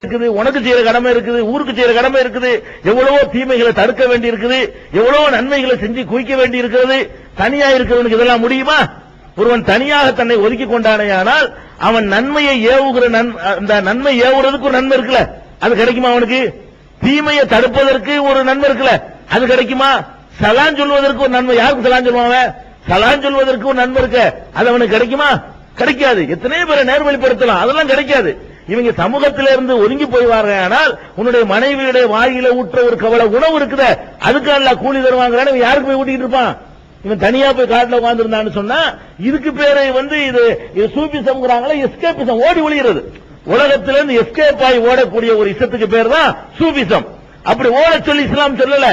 இருக்குது, உனக்கு செய்யற கடமை இருக்குது, ஊருக்கு செய்யற கடமை இருக்குது, எவ்வளவோ தீமைகளை தடுக்க வேண்டி இருக்குது, எவ்வளவோ நன்மைகளை செஞ்சு குவிக்க வேண்டி இருக்கிறது. தனியா இருக்கிறவனுக்கு இதெல்லாம் முடியுமா? ஒருவன் தனியாக தன்னை ஒதுக்கி கொண்டானேயானால் அவன் நன்மையை ஏவுகிற அந்த நன்மை ஏவுறதுக்கு ஒரு நன்மை இருக்குல்ல, அது கிடைக்குமா? அவனுக்கு தீமையை தடுப்பதற்கு ஒரு நன்மை இருக்குல்ல, அது கிடைக்குமா? சலான் சொல்வதற்கு ஒரு நன்மை, யாருக்கு சலான் சொல்லுவாங்க? சலான் சொல்வதற்கு ஒரு நன்மை இருக்கு, அது அவனுக்கு கிடைக்குமா? கிடைக்காது. எத்தனை பேரை நேர்வழிப்படுத்தலாம், அதெல்லாம் கிடைக்காது. இவங்க சமூகத்திலிருந்து ஒதுங்கி போய் ஆனால் உன்னுடைய மனைவியுடைய வாயில ஊற்ற ஒரு கவலை உணவு இருக்குத, அதுக்கு அல்ல கூலி தருவாங்க. யாருக்கு போய் ஊட்டிட்டு இருப்பான்? இவன் தனியா போய் காட்டுல உட்கார்ந்து இருந்தான்னு சொன்னா இதுக்கு பேரு இது சூபிசம்ங்கிறாங்களா, எஸ்கேபிசம், ஓடி ஒளிகிறது. உலகத்திலிருந்து எஸ்கேப் ஆகி ஓடக்கூடிய ஒரு இசத்துக்கு பேர் தான் சூபிசம். அப்படி ஓட சொல்லி இஸ்லாம் சொல்லல.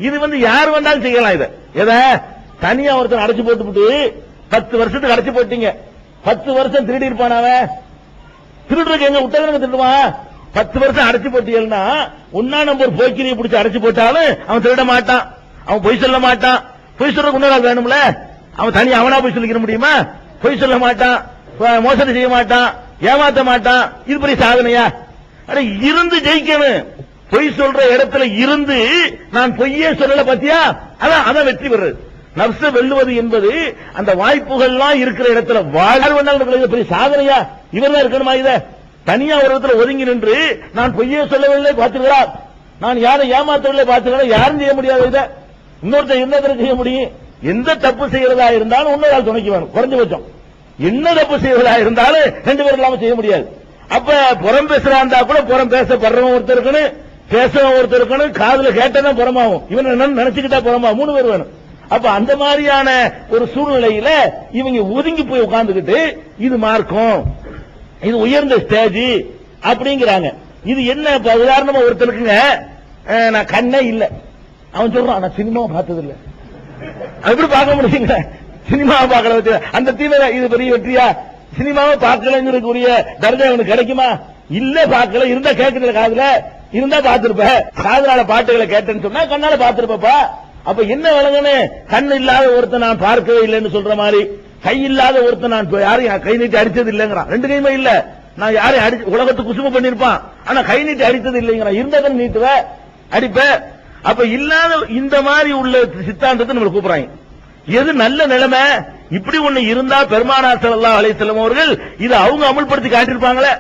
இது யார் வேண்டாலும் செய்யலாம். இதை தனியா ஒருத்தர் அடைச்சு போட்டு 10 வருஷத்துக்கு அடைச்சு போட்டீங்க, 10 வருஷம் திருடி இருப்பான். அவன் திருடுறதுக்கு எங்க விட்டதுன்னு திருடுவான். 10 வருஷம் அடைச்சு போட்டீங்கன்னா ஒன்னா நம்பர் போக்கிரியை பிடிச்சி அடைச்சு போட்டாலும் அவன் திருட மாட்டான், அவன் பொய் சொல்ல மாட்டான். பொய் சொல்றதுக்கு இன்னொரு வேணும்ல, அவன் தனி அவனா போய் சொல்லிக்க முடியுமா? பொய் சொல்ல மாட்டான், மோசடி செய்ய மாட்டான், ஏமாத்த மாட்டான். இது பெரிய சாதனையா? இருந்து ஜெயிக்கணும். பொய் சொல்ற இடத்துல இருந்து நான் பொய்யே சொல்லல பாத்தியா, அதான் வெற்றி பெறுறது. நப்ச வெல்லுவது என்பது அந்த வாய்ப்புகள்லாம் இருக்கிற இடத்துல வாழ்வனால் பெரிய சாதனையா? இவர் தான் இருக்கணுமா? இத தனியா ஒரு இடத்துல ஒதுங்கி நின்று நான் பொய்யே சொல்லவில்லை பார்த்துக்கிறார், நான் யாரை ஏமாத்தவில்லை பார்த்துக்கிறேன், யாரும் செய்ய முடியாது. இதை இன்னொருத்தர் என்ன செய்ய முடியும்? எந்த தப்பு செய்யறதா இருந்தாலும் இன்னொரு துணைக்கு வேணும். குறைஞ்சபட்சம் என்ன தப்பு செய்யறதா இருந்தாலும் 2 பேர் இல்லாம செய்ய முடியாது. அப்ப புறம் பேசுறா இருந்தா கூட புறம் பேசப்படுறவன் ஒருத்தர் இருக்கணும், பேசவன் ஒருத்தர் இருக்கணும், காதுல கேட்டதான் புறமாவும், இவன் நினைச்சுக்கிட்டா புறமாவும், 3 பேர் வேணும். அப்ப அந்த மாதிரியான ஒரு சூழ்நிலையில இவங்க ஒதுங்கி போய் உட்கார்ந்துகிட்டு இது மார்க்கம், இது உயர்ந்த ஸ்டேஜ் அப்படிங்கிறாங்க. இது என்ன? உதாரணமா ஒருத்தருக்குங்க நான் கண்ணே இல்ல, அவன் சொல்றான் நான் சினிமாவை பார்த்தது இல்ல. எப்படி பார்க்க முடியுங்க? சினிமாவை பார்க்கல, அந்த தீவிர இது பெரிய வெற்றியா? சினிமாவை பார்க்கலங்கிறதுக்குரிய தர்ஜா அவனுக்கு கிடைக்குமா? இல்ல பார்க்கல, இருந்தா கேட்கல, காதுல இருந்தா பார்த்திருப்ப, காதலால பாட்டுகளை கேட்டேன்னு சொன்னா கண்ணால பார்த்திருப்பா. அப்ப என்ன விளங்கன்னு? கண் இல்லாத ஒருத்தன் நான் பார்க்கவே இல்லைன்னு சொல்ற மாதிரி, கை இல்லாத ஒருத்தன் நான் யாரையும் கை நீட்டி அடிச்சது இல்லைங்கிறான். 2 கையுமே இல்ல, நான் யாரையும் உலகத்துக்கு குசும பண்ணிருப்பான், ஆனா கை நீட்டி அடித்தது இல்லைங்கிறான். இருந்ததன் நீட்டுவ அடிப்ப. அப்ப இல்லாத இந்த மாதிரி உள்ள சித்தாந்தத்தை நம்ம கூப்பிடுறாங்க. எது நல்ல நிலைமை? இப்படி ஒண்ணு இருந்தா பெருமானார் ஸல்லல்லாஹு அலைஹி வஸல்லம் அவர்கள் இதை அவங்க அமல்படுத்தி காட்டியிருப்பாங்களே.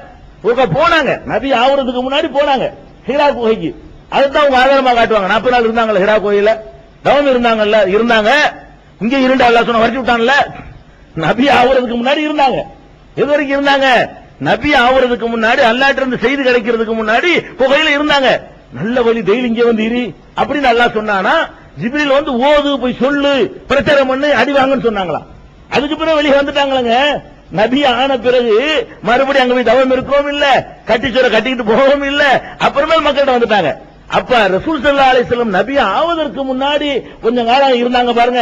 போனாங்க, நபி ஆவறதுக்கு முன்னாடி போனாங்க ஹிரா குகைக்கு. அதுதான் அவங்க ஆதாரமா காட்டுவாங்க. 40 நாள் இருந்தாங்கல்ல ஹிரா கோயில, தவம் இருந்தாங்க. இங்க இருந்தா அல்லாஹ் சொன்ன வரைச்சு விட்டான்ல. நபி ஆவறதுக்கு முன்னாடி இருந்தாங்க. எது வரைக்கும் இருந்தாங்க? நபி ஆவறதுக்கு முன்னாடி, அல்லாஹ்ட்ட இருந்து செய்தி கிடைக்கிறதுக்கு முன்னாடி குகையில இருந்தாங்க. நல்ல வழி டெய்லி இங்க இரு அப்படின்னு அல்லாஹ் சொன்னானா, ஜிப்ரீல் ஓது, போய் சொல்லு, பிரச்சாரம் பண்ணு, அடி வாங்கன்னு சொன்னாங்களா? அதுக்கு பிறகு வெளியே வந்துட்டாங்களங்க. நபி ஆன பிறகு மறுபடியும் அங்க போய் தவம் இருக்கவும் இல்ல, கட்டிச்சோரை கட்டிக்கிட்டு போகவும் இல்ல, அப்புறமே மக்கள்கிட்ட வந்துட்டாங்க. அப்ப ரசூல் ஸல்லல்லாஹு அலைஹி வஸல்லம் நபி ஆவதற்கு முன்னாடி கொஞ்சம் காலம் இருந்தாங்க பாருங்க.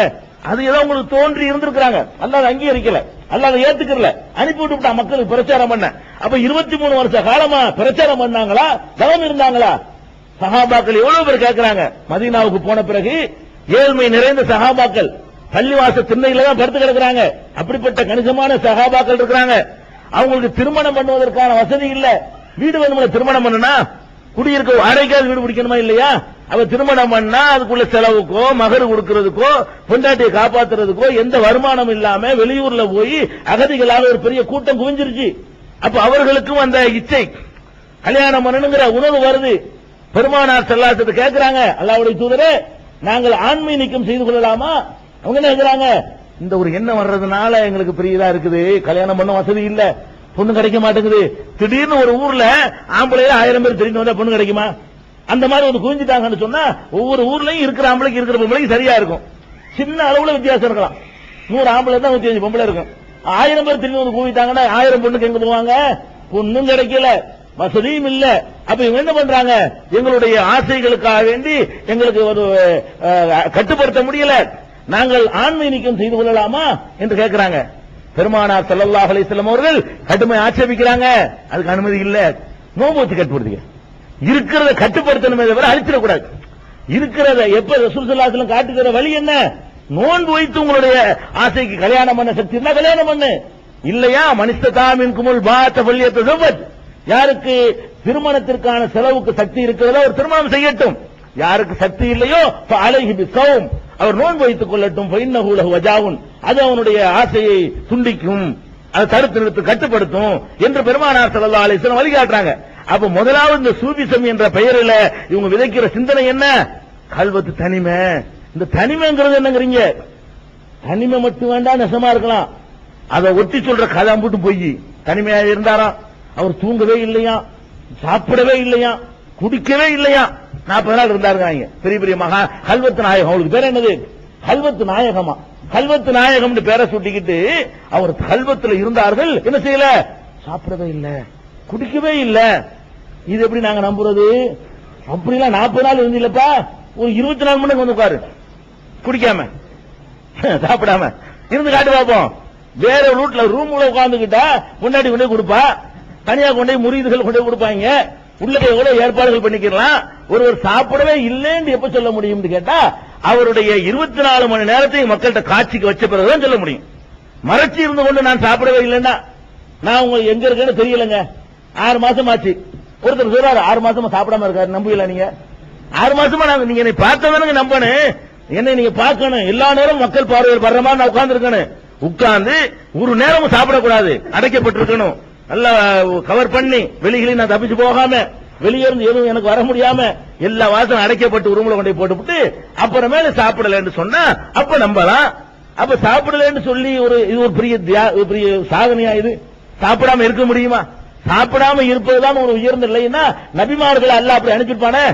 அது ஏதோ உங்களுக்கு தோன்றி இருந்திருக்காங்க, அல்லாஹ் அங்கீகரிக்கல, அல்லாஹ் ஏத்துக்கல, அனுப்பி விட்டுட்டான் மக்களுக்கு பிரச்சாரம் பண்ண. அப்ப 23 வருஷ காலமா பிரச்சாரம் பண்ணாங்களா, தவம் இருந்தாங்களா? சஹாபாக்கள் எவ்வளவு பேர் கேட்கிறாங்க. மதீனாவுக்கு போன பிறகு ஏழ்மை நிறைந்த சஹாபாக்கள் பள்ளிவாச திண்ணையில தான் படுத்து கிடக்குறாங்க. அப்படிப்பட்ட கணிசமான சஹாபாக்கள் இருக்கிறாங்க. அவங்களுக்கு திருமணம் பண்ணுவதற்கான வசதி இல்ல. வீடு வேணும்ல, திருமணம் பண்ணனா குடியிருக்க வாடகைக்காவது வீடு பிடிக்கணுமா இல்லையா? அவ திருமணம் பண்ணா அதுக்குள்ள செலவுக்கோ, மகர் கொடுக்கிறதுக்கோ, பொண்டாட்டியை காப்பாத்துறதுக்கோ எந்த வருமானம் இல்லாம வெளியூர்ல போய் அகதிகளாக ஒரு பெரிய கூட்டம் குவிஞ்சிருச்சு. அப்ப அவர்களுக்கும் அந்த இச்சை, கல்யாணம் பண்ணணுங்கிற உணர்வு வருது. பெருமானார் ஸல்லல்லாஹு அலைஹி வஸல்லம் கேட்கிறாங்க, அல்லாஹ்வுடைய தூதரே நாங்கள் ஆண்மை நீக்கம் செய்து கொள்ளலாமா? அவங்க என்ன கேட்கிறாங்க? இந்த ஒரு எண்ணம் வர்றதுனால எங்களுக்கு பெரியதா இருக்குது, கல்யாணம் பண்ண வசதி இல்ல, பொண்ணு கிடைக்க மாட்டேங்குது. திடீர்னு ஒரு ஊர்ல ஆம்பளையில 1000 பேர் தெரிஞ்சு வந்தா பொண்ணு கிடைக்குமா? அந்த மாதிரி குவிஞ்சிட்டாங்கன்னு சொன்னா ஒவ்வொரு ஊர்லயும் இருக்கிற ஆம்பளைக்கு இருக்கிற பொம்பளைக்கு சரியா இருக்கும். சின்ன அளவுல வித்தியாசம் இருக்கலாம். 100 ஆம்பளை தான் 105 பொம்பளை இருக்கும். 1000 பேர் தெரிஞ்சு வந்து குவிட்டாங்கன்னா 1000 பொண்ணுக்கு எங்க போவாங்க? பொண்ணும் கிடைக்கல, வசதியும் இல்ல. அப்ப இவங்க என்ன பண்றாங்க? எங்களுடைய ஆசைகளுக்காக வேண்டி எங்களுக்கு ஒரு கட்டுப்படுத்த முடியல, நாங்கள் ஆண்மை நீக்கம் செய்து கொள்ளலாமா என்று கேட்கிறாங்க. பெருமானார் ஸல்லல்லாஹு அலைஹி வஸல்லம் அவர்கள் கடுமை ஆட்சேபிக்கிறாங்க, அதுக்கு அனுமதி இல்ல. நோன்பு வச்சு கட்டுப்படுத்துங்க, இருக்கிறத கட்டுப்படுத்தணுமே தவிர அழிச்சிடக்கூடாது. இருக்கிறத எப்ப ரசூல் ஸல்லல்லாஹு அலைஹி வஸல்லம் காட்டுகிற வழி என்ன? நோன்பு வைத்து உங்களுடைய ஆசைக்கு கல்யாணம் பண்ண சக்தி இருந்தா கல்யாணம் பண்ணு, இல்லையா மனிஸ்ததா மின்குமுல் பாத்த ஃபல்யத்தஸவ்வஜ், யாருக்கு திருமணத்திற்கான செலவுக்கு சக்தி இருக்கிறதோ அவர் திருமணம் செய்யட்டும். யாருக்கு சக்தி இல்லையோ அலைஹி பிஸௌம், அவர் நோன்பு வைத்துக் கொள்ளட்டும். ஃபைன்னஹு லஹு வஜாவுன், அது அவனுடைய ஆசையை துண்டிக்கும், அதை தடுத்து நிறுத்து கட்டுப்படுத்தும் என்று பெருமானார் ஸல்லல்லாஹு அலைஹி வஸல்லம் வழிகாட்டுறாங்க. அப்ப முதலாவது இந்த சூபிசம் என்ற பெயரில் இவங்க விதைக்கிற சிந்தனை என்ன? கல்வத்து தனிமை. இந்த தனிமைங்கிறது என்னங்கிறீங்க? தனிமை மட்டும் வேண்டாம், நெசமா இருக்கலாம். அதை ஒட்டி சொல்ற கதை போட்டு போய் தனிமையா இருந்தாராம், அவர் தூங்கவே இல்லையா, சாப்பிடவே இல்லையா, குடிக்கவே இல்லையா, 40 நாள் இருந்தாருங்க. பெரிய பெரிய மகா கல்வத்து நாயகம், அவளுக்கு பேர் என்னது? கல்வத்து நாயகமா. கல்வத்து நாயகம் பேரை சுட்டிக்கிட்டு அவர் கல்வத்துல இருந்தார்கள். என்ன செய்யல? சாப்பிடவே இல்ல, குடிக்கவே இல்ல. இது எப்படி நாங்க நம்புறது? அப்படிலாம் 40 நாள் இருந்தில்லப்பா, ஒரு 24 மணி நேரம் வந்து உட்காரு, குடிக்காம சாப்பிடாம இருந்து காட்டு பார்ப்போம். வேற ரூட்ல ரூம்ல உட்கார்ந்துகிட்டா முன்னாடி கொண்டே கொடுப்பா, தனியா கொண்டே முறியீடுகள் கொண்டே கொடுப்பாங்க. உள்ள எவ்வளவு ஏற்பாடுகள் பண்ணிக்கலாம். ஒருவர் சாப்பிடவே இல்லைன்னு எப்ப சொல்ல முடியும் கேட்டா, அவருடைய 24 மணி நேரத்தையும் மக்கள்கிட்ட காட்சிக்கு வச்ச பிறகுதான் சொல்ல முடியும். மறைச்சி இருந்து கொண்டு நான் சாப்பிடவே இல்லைன்னா, நான் உங்களுக்கு எங்க இருக்கேன்னு தெரியலங்க, 6 மாசம் ஆச்சு. ஒருத்தர் சொல்றாரு 6 மாசமா சாப்பிடாம இருக்காரு, நம்புவீங்களா நீங்க? 6 மாசமா நீங்க என்னை பார்த்தவனுங்க நம்பணும், என்னை நீங்க பார்க்கணும். எல்லா நேரம் மக்கள் பார்வையில் வர்ற மாதிரி நான் உட்கார்ந்து இருக்கணும். உட்கார்ந்து ஒரு நேரமும் சாப்பிடக்கூடாது, அடைக்கப்பட்டிருக்கணும். நல்லா கவர் பண்ணி வெளியில நான் தப்பிச்சு போகாம, வெளியே இருந்து எதுவும் எனக்கு வர முடியாம எல்லா வாசலும் அடைக்கப்பட்டு ரூம்ல கொண்டு போட்டுவிட்டு அப்புறமேல சாப்பிடலன்னு சொன்னா அப்ப நம்பலாம். அப்ப சாப்பிடலன்னு சொல்லி இது ஒரு பெரிய சாதனையா? இது சாப்பிடாம இருக்க முடியுமா? சாப்பிடாம இருப்பதுதான் ஒரு உயர்ந்த நிலைன்னா நபிமார்கள் அல்லாஹ் அப்படி அனுப்பியிருப்பானே.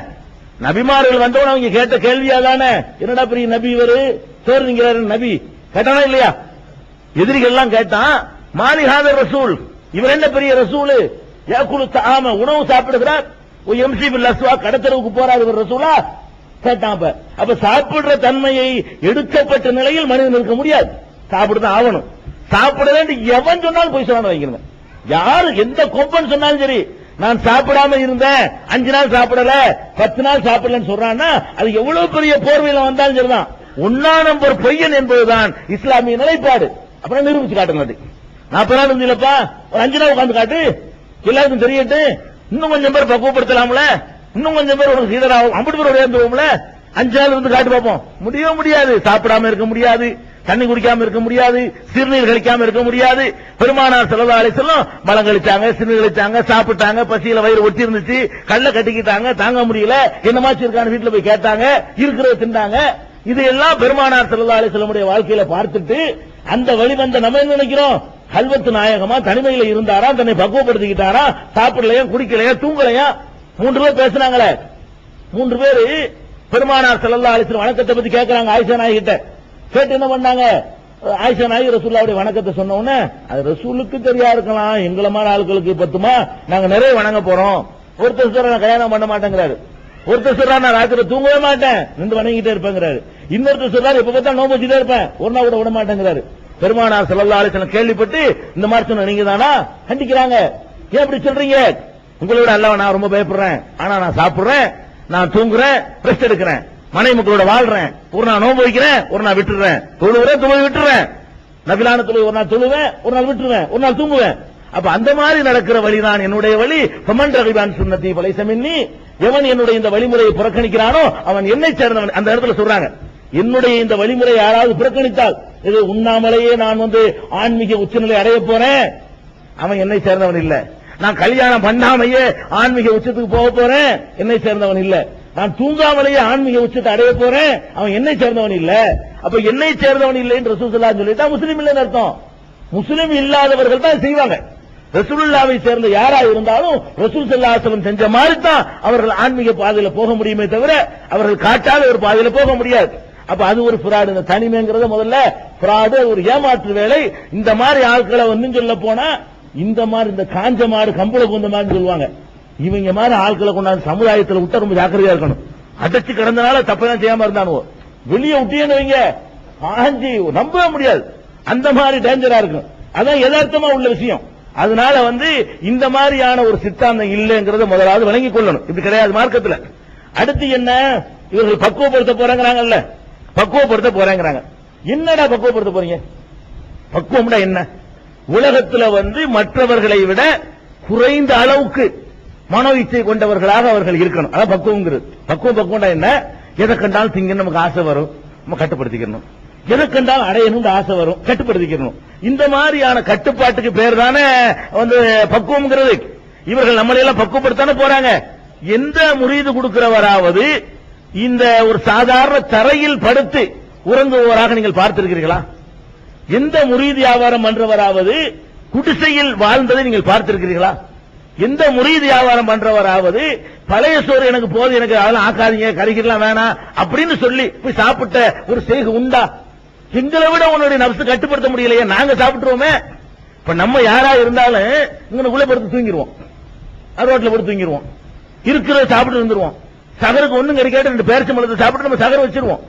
நபிமார்கள் வந்தவன அவங்க கேட்ட கேள்வியா தானே, என்னடா பெரிய நபி இவரு சேர்ந்துங்கிறாரு நபி கேட்டானா இல்லையா? எதிரிகள் எல்லாம் கேட்டான், மாலிஹாதர் ரசூல், இவர் என்ன பெரிய ரசூல், யாக்குலு தஆம, உணவு சாப்பிடுகிறார், எம்சி பில் அஸ்வா, கடத்தரவுக்கு போறாரு இவர் ரசூலா கேட்டான். அப்ப சாப்பிடுற தன்மையை எடுக்கப்பட்ட நிலையில் மனிதன் இருக்க முடியாது, சாப்பிடுதான் ஆகணும். சாப்பிடலன்னு எவன் சொன்னாலும் போய் சொன்னாலும் வைக்கிறேன். யாரு எந்த கொம்பன் சொன்னாலும் சரி, நான் சாப்பிடாம இருந்தேன், 5 நாள் சாப்பிடல, 10 நாள் சாப்பிடலன்னு சொல்றான்னா அது எவ்வளவு பெரிய போர்வையில வந்தாலும் சரிதான். 1 நம்பர் பொய்யன் என்பதுதான் இஸ்லாமிய நிலைப்பாடு. அப்புறம் நிரூபிச்சு காட்டுங்க. 40 நாள் இருந்தீங்களப்பா, ஒரு 5 நாள் உட்காந்து காட்டு, எல்லாருக்கும் தெரியட்டு. இன்னும் கொஞ்சம் பேர் பக்குவப்படுத்தலாம்ல, இன்னும் கொஞ்சம் பேர் உனக்கு சீதராகும், 50 பேர் உயர்ந்துவோம்ல. 5 நாள் இருந்து காட்டு பார்ப்போம். முடியாது. சாப்பிடாம இருக்க முடியாது, தண்ணி குடிக்காம இருக்க முடியாது, சிறுநீர் கழிக்காம இருக்க முடியாது. பெருமானார் ஸல்லல்லாஹு அலைஹி வஸல்லம் மலம் கழிச்சாங்க, சிறுநீர் கழிச்சாங்க, சாப்பிட்டாங்க, பசியில வயிறு ஒட்டி இருந்துச்சு, கல்ல கட்டிக்கிட்டாங்க, தாங்க முடியல, என்னமாச்சு இருக்கான்னு வீட்டுல போய் கேட்டாங்க, இருக்கிறத திண்டாங்க. இதையெல்லாம் பெருமானார் ஸல்லல்லாஹு அலைஹி வஸல்லம் உடைய வாழ்க்கையில பார்த்துட்டு அந்த வழிவந்த நம்ம என்ன நினைக்கிறோம்? கல்வத்து நாயகமா தனிமையில இருந்தாரா, தன்னை பக்குவப்படுத்திக்கிட்டாரா, சாப்பிடலையா, குடிக்கலையா, தூங்கலையா? 3 பேர் பேசினாங்களே, 3 பேரு பெருமானார் ஸல்லல்லாஹு அலைஹி வஸல்லம் வணக்கத்தை பத்தி கேட்கறாங்க ஆயிஷா நாயகி கிட்ட. கேட்டு என்ன பண்ணாங்க? ஆயிஷா நாயகி ரசூலுல்லாஹ்வுடைய வணக்கத்தை சொன்ன உடனே, அது ரசூலுக்கு தெரியா இருக்கலாம், எங்களை மாதிரி ஆட்களுக்கு பத்துமா, நாங்க நிறைய வணங்க போறோம். ஒருத்தர் சொல்ற நான் கல்யாணம் பண்ண மாட்டேங்கிறாரு, ஒருத்தர் சொல்றாரு நான் ராத்திரி தூங்கவே மாட்டேன், நின்று வணங்கிட்டே இருப்பேங்கிறாரு. இன்னொருத்தர் சொல்றாரு இப்ப பார்த்தா நோம்பு வச்சுட்டே இருப்பேன், ஒரு நாள் கூட விட மாட்டேங்கிறாரு. பெருமானார் ஸல்லல்லாஹு அலைஹி வஸல்லம் கேள்விப்பட்டு இந்த மாதிரி சொன்ன நீங்க தானா கண்டிக்கிறாங்க. ஏன் இப்படி சொல்றீங்க? உங்களோட அல்லாஹ் நான் ரொம்ப பயப்படுறேன், ஆனா நான் சாப்பிடுறேன், நான் தூங்குறேன், ரெஸ்ட் எடுக்கிறேன், மனைவி மக்களோட வாழ்றேன், ஒரு நாள் நோன்பு வைக்கிறேன், ஒரு நாள் விட்டுறேன், தொழுகிறேன், விட்டுறேன், நபிலான தொழுகை ஒரு நாள் தொழுவேன், ஒரு நாள் விட்டுருவேன், ஒரு நாள் தூங்குவேன். அப்ப அந்த மாதிரி நடக்கிற வழிதான் என்னுடைய வழி. ஃபமன் ரகிபான் சுன்னதி ஃபலைஸ மின்னி, எவன் என்னுடைய இந்த வழிமுறையை புறக்கணிக்கிறானோ அவன் என்னை சேர்ந்தவன். அந்த இடத்துல சொல்றாங்க, என்னுடைய இந்த வழிமுறை யாராவது புறக்கணித்தால், இது உண்ணாமலேயே நான் ஆன்மீக உச்சநிலை அடைய போறேன், அவன் என்னை சேர்ந்தவன் இல்ல. நான் கல்யாணம் பண்ணாமையே ஆன்மீக உச்சத்துக்கு போக போறேன், என்னை சேர்ந்தவன் இல்ல. நான் தூங்காமலேயே ஆன்மீக உச்சத்தை அடைய போறேன், அவன் என்னை சேர்ந்தவன் இல்ல. அப்ப என்னை சேர்ந்தவன் இல்லை என்று ரசூல் ஸல்லல்லாஹு அலைஹி வஸல்லம் சொல்லிட்டா முஸ்லீம் இல்லைன்னு அர்த்தம். முஸ்லீம் இல்லாதவர்கள் தான் செய்வாங்க. ரசூலுல்லாஹ்வை சேர்ந்த யாரா இருந்தாலும் ரசூல் ஸல்லல்லாஹு அலைஹி வஸல்லம் செஞ்ச மாதிரி தான் அவர்கள் ஆன்மீக பாதையில போக முடியுமே தவிர அவர்கள் காட்டாத ஒரு பாதையில போக முடியாது. அப்ப அது ஒரு ஃப்ராட். இந்த தனிமைங்கிறத முதல்ல ஃப்ராட், ஒரு ஏமாற்று வேலை. இந்த மாதிரி ஆட்களை சொல்ல போனா இந்த மாதிரி இந்த காஞ்ச மாடு கம்பள கொண்ட மாதிரி சொல்லுவாங்க. இவங்க மாதிரி ஆட்களை கொண்டாந்து சமுதாயத்தில் விட்டா ரொம்ப ஜாக்கிரதையா இருக்கணும். அடைச்சு கிடந்தனால தப்பெல்லாம் செய்யாம இருந்தானுவோ, வெளியே விட்டேன்னு வைங்க காஞ்சி நம்பவே முடியாது. அந்த மாதிரி டேஞ்சரா இருக்கும். அதான் யதார்த்தமா உள்ள விஷயம். அதனால இந்த மாதிரியான ஒரு சித்தாந்தம் இல்லைங்கிறத முதலாவது விளங்கிக் கொள்ளணும். இப்படி கிடையாது மார்க்கத்துல. அடுத்து என்ன, இவர்கள் பக்குவப்படுத்த போறாங்கல்ல, பக்குவப்படுத்த போறாங்க. என்னடா பக்குவப்படுத்த போறீங்க? பக்குவம்டா என்ன? உலகத்துல மற்றவர்களை விட குறைந்த அளவுக்கு மனோ இச்சை கொண்டவர்களாக அவர்கள் இருக்கணும். அதான் பக்குவங்கிறது. பக்குவம் என்ன? எதை கண்டாலும் திங்க நமக்கு ஆசை வரும், நம்ம கட்டுப்படுத்திக்கணும். எதை கண்டாலும் அடையணும் ஆசை வரும், கட்டுப்படுத்திக்கணும். இந்த மாதிரியான கட்டுப்பாட்டுக்கு பேர் தானே பக்குவம்ங்கிறது. இவர்கள் நம்மளை எல்லாம் பக்குவப்படுத்தானே போறாங்க. எந்த முரீது கொடுக்கிறவராவது இந்த ஒரு சாதாரண தரையில் படுத்து உறங்குவவராக நீங்கள் பார்த்திருக்கிறீர்களா? எந்த முரீது வியாபாரம் பண்றவராவது குடிசையில் வாழ்ந்ததை நீங்கள் பார்த்திருக்கிறீர்களா? எந்த முரீது வியாபாரம் பண்றவராவது பழைய சோறு எனக்கு போது, எனக்கு அதெல்லாம் ஆக்காதீங்க, கறிக்கலாம் வேணாம் அப்படின்னு சொல்லி போய் சாப்பிட்ட ஒரு செய்கை உண்டா? எங்களை விட உன்னுடைய நப்சு கட்டுப்படுத்த முடியலையே, நாங்க சாப்பிட்டுருவோமே. இப்ப நம்ம யாரா இருந்தாலும் இங்கனுக்குள்ள படுத்து தூங்கிடுவோம், ரோட்ல படுத்து தூங்கிடுவோம், இருக்கிறத சாப்பிட்டு வந்துருவோம். சகருக்கு ஒண்ணும் கிடைக்காது, 2 பேரிச்சம்பழத்தை சாப்பிட்டு நம்ம சகர வச்சிருவோம்.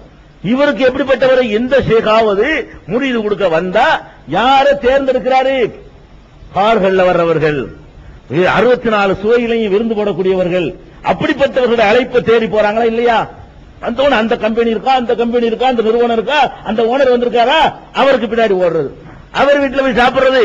இவருக்கு எப்படிப்பட்டவரை எந்த ஷேகாவது முரீது கொடுக்க வந்தா யாரை தேர்ந்தெடுக்கிறாரு? கார்கள்ல வர்றவர்கள், 64 சுவையிலையும் விருந்து போடக்கூடியவர்கள், அப்படிப்பட்டவர்களுடைய அழைப்பை தேடி போறாங்களா இல்லையா? அந்த கம்பெனி இருக்கா, அந்த கம்பெனி இருக்கா, அந்த நிறுவனம் இருக்கா, அந்த ஓனர் வந்திருக்காரா, அவருக்கு பின்னாடி ஓடுறது, அவர் வீட்டுல போய் சாப்பிடுறது,